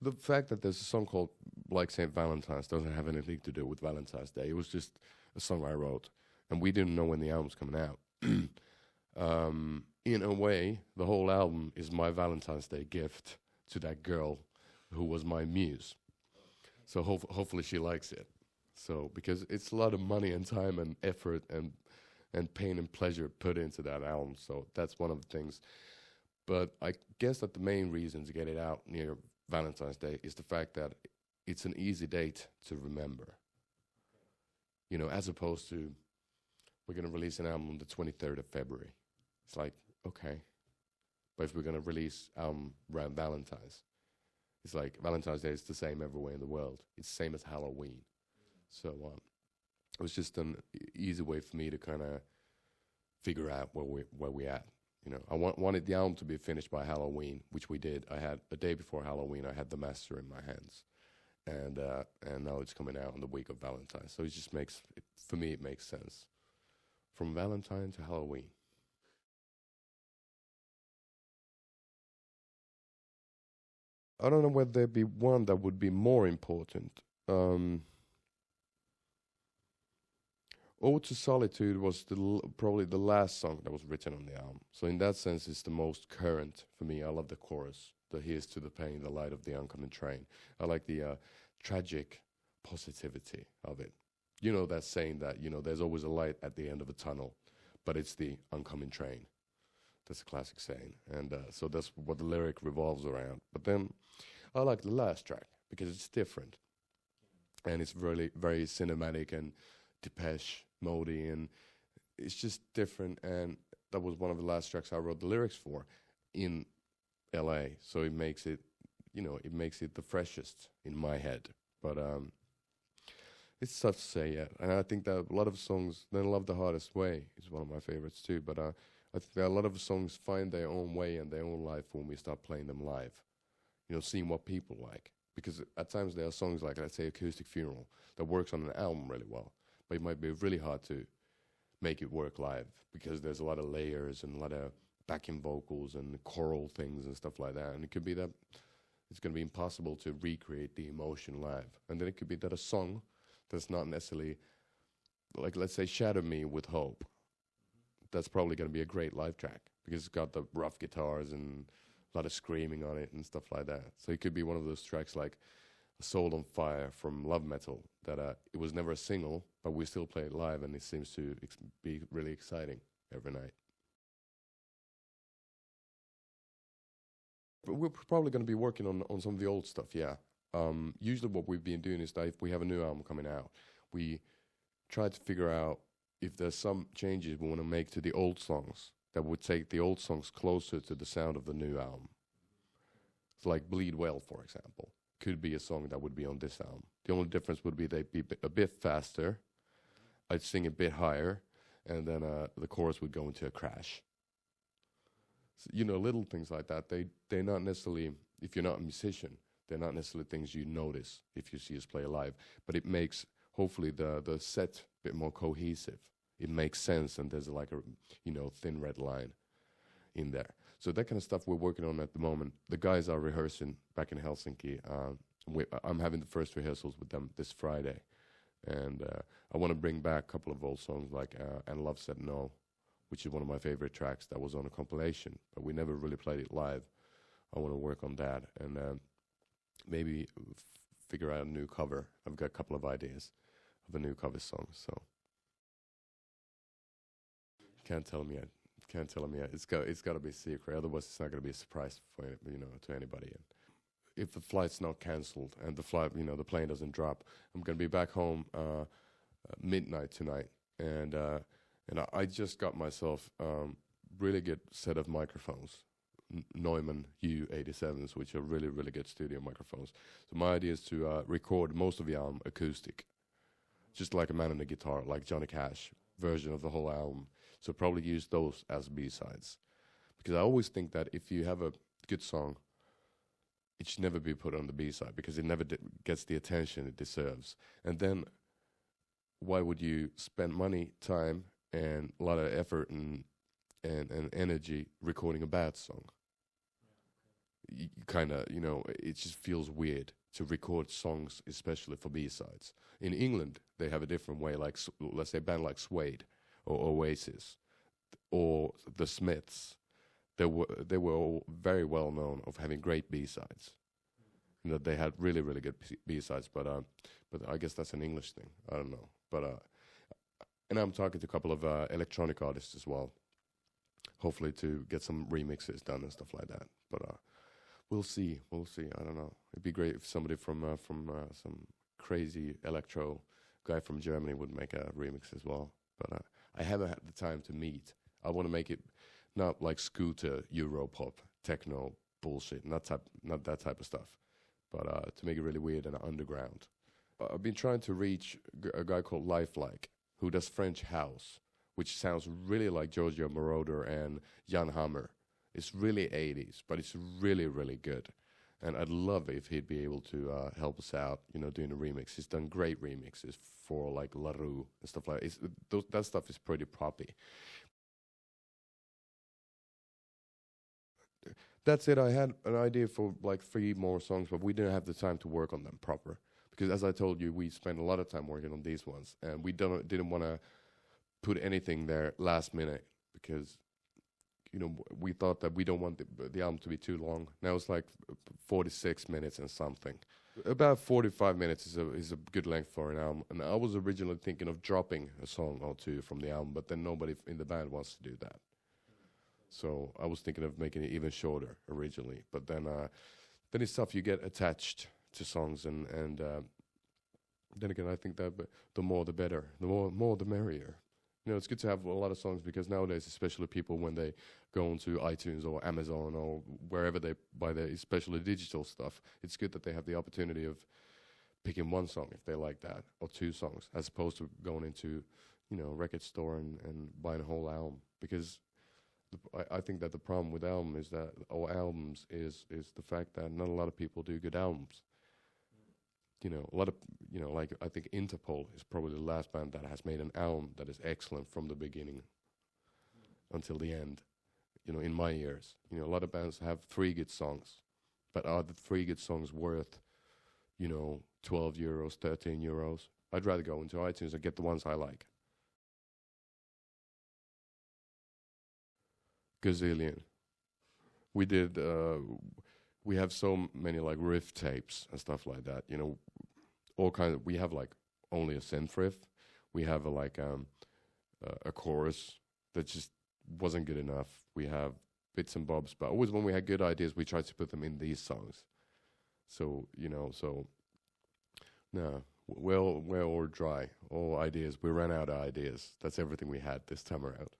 the fact that there's a song called like Saint Valentine's doesn't have anything to do with Valentine's Day. It was just a song I wrote, and we didn't know when the album's coming out. In a way, the whole album is my Valentine's Day gift to that girl who was my muse. So hopefully she likes it. So because it's a lot of money and time and effort and pain and pleasure put into that album. So that's one of the things. But I guess that the main reason to get it out near Valentine's Day is the fact that it's an easy date to remember. You know, as opposed to we're going to release an album on the 23rd of February. It's like, okay. But if we're going to release album around Valentine's, it's like Valentine's Day is the same everywhere in the world. It's the same as Halloween. So it was just an easy way for me to kind of figure out where we at. You know, I wanted the album to be finished by Halloween, which we did. I had a day before Halloween. I had the master in my hands, and now it's coming out on the week of Valentine's. So it just makes for me it makes sense from Valentine to Halloween. I don't know whether there'd be one that would be more important. Ode to Solitude was probably the last song that was written on the album. So in that sense, it's the most current for me. I love the chorus, the here's to the pain, the light of the oncoming train. I like the tragic positivity of it. You know that saying that, you know, there's always a light at the end of a tunnel, but it's the oncoming train. That's a classic saying. And so that's what the lyric revolves around. But then I like the last track because it's different. And it's really very cinematic and Depeche Mode-y, and it's just different. And that was one of the last tracks I wrote the lyrics for in LA. So it makes it, you know, it makes it the freshest in my head. But it's tough to say yet. And I think that a lot of songs, then Love the Hardest Way is one of my favorites too. But I think that a lot of songs find their own way and their own life when we start playing them live. You know, seeing what people like. Because at times there are songs like, let's say, Acoustic Funeral, that works on an album really well. But it might be really hard to make it work live because there's a lot of layers and a lot of backing vocals and choral things and stuff like that. And it could be that it's going to be impossible to recreate the emotion live. And then it could be that a song that's not necessarily, like, let's say, Shadow Me with Hope. That's probably going to be a great live track because it's got the rough guitars and a lot of screaming on it and stuff like that. So it could be one of those tracks like Soul on Fire from Love Metal that it was never a single, but we still play it live and it seems to be really exciting every night. But we're probably going to be working on some of the old stuff, yeah. Usually what we've been doing is that if we have a new album coming out, we try to figure out if there's some changes we want to make to the old songs that would take the old songs closer to the sound of the new album. It's like Bleed Well, for example. Could be a song that would be on this album. The only difference would be they'd be a bit faster. I'd sing a bit higher, and then the chorus would go into a crash. So, you know, little things like that. They're not necessarily, if you're not a musician, they're not necessarily things you notice if you see us play live. But it makes, hopefully, the set a bit more cohesive. It makes sense, and there's like a, you know, thin red line in there. So that kind of stuff we're working on at the moment. The guys are rehearsing back in Helsinki. I'm having the first rehearsals with them this Friday. And I want to bring back a couple of old songs like And Love Said No, which is one of my favorite tracks that was on a compilation, but we never really played it live. I want to work on that and maybe figure out a new cover. I've got a couple of ideas of a new cover song, so can't tell them yet. Can't tell them yet. It's got to be a secret. Otherwise, it's not going to be a surprise for to anybody. And if the flight's not cancelled and the the plane doesn't drop, I'm going to be back home midnight tonight. And I just got myself really good set of microphones, Neumann U87s, which are really really good studio microphones. So my idea is to record most of the album acoustic, just like a man on a guitar, like Johnny Cash version of the whole album. So probably use those as B-sides. Because I always think that if you have a good song, it should never be put on the B-side because it never gets the attention it deserves. And then why would you spend money, time, and a lot of effort and energy recording a bad song? kind of, you know, it just feels weird to record songs, especially for B-sides. In England, they have a different way, like, let's say a band like Suede or Oasis or the Smiths. They were all very well known of having great B-sides. You know, they had really, really good B-sides, but I guess that's an English thing. I don't know. And I'm talking to a couple of electronic artists as well, hopefully to get some remixes done and stuff like that. But we'll see. We'll see. I don't know. It'd be great if somebody from some crazy electro guy from Germany would make a remix as well. But I haven't had the time to meet. I want to make it not like scooter, Europop, techno bullshit, not that type of stuff, but to make it really weird and underground. I've been trying to reach a guy called Lifelike, who does French house, which sounds really like Giorgio Moroder and Jan Hammer. It's really 80s, but it's really, really good. And I'd love if he'd be able to help us out, you know, doing a remix. He's done great remixes for like La Rue and stuff like that. That stuff is pretty poppy. That's it. I had an idea for like 3 more songs, but we didn't have the time to work on them proper. Because as I told you, we spent a lot of time working on these ones, and we didn't want to put anything there last minute because, you know, we thought that we don't want the album to be too long. Now it's like 46 minutes and something. About 45 minutes is a good length for an album. And I was originally thinking of dropping a song or two from the album, but then nobody in the band wants to do that. So I was thinking of making it even shorter originally, but then it's tough. You get attached to songs, and then again, I think that the more the better, the more the merrier. You know, it's good to have a lot of songs because nowadays, especially people when they go onto iTunes or Amazon or wherever they buy their especially digital stuff, it's good that they have the opportunity of picking one song if they like that, or 2 songs, as opposed to going into, you know, a record store and buying a whole album. Because I think that the problem with albums is the fact that not a lot of people do good albums. You know, a lot of, you know, like I think Interpol is probably the last band that has made an album that is excellent from the beginning until the end. You know, in my ears, you know, a lot of bands have 3 good songs, but are the 3 good songs worth, you know, €12, €13? I'd rather go into iTunes and get the ones I like. Gazillion. We did. We have so many like riff tapes and stuff like that. You know, all kinds. We have like only a synth riff. We have a chorus that just wasn't good enough. We have bits and bobs, but always when we had good ideas, we tried to put them in these songs. So you know, no, well or dry, all ideas. We ran out of ideas. That's everything we had this time around.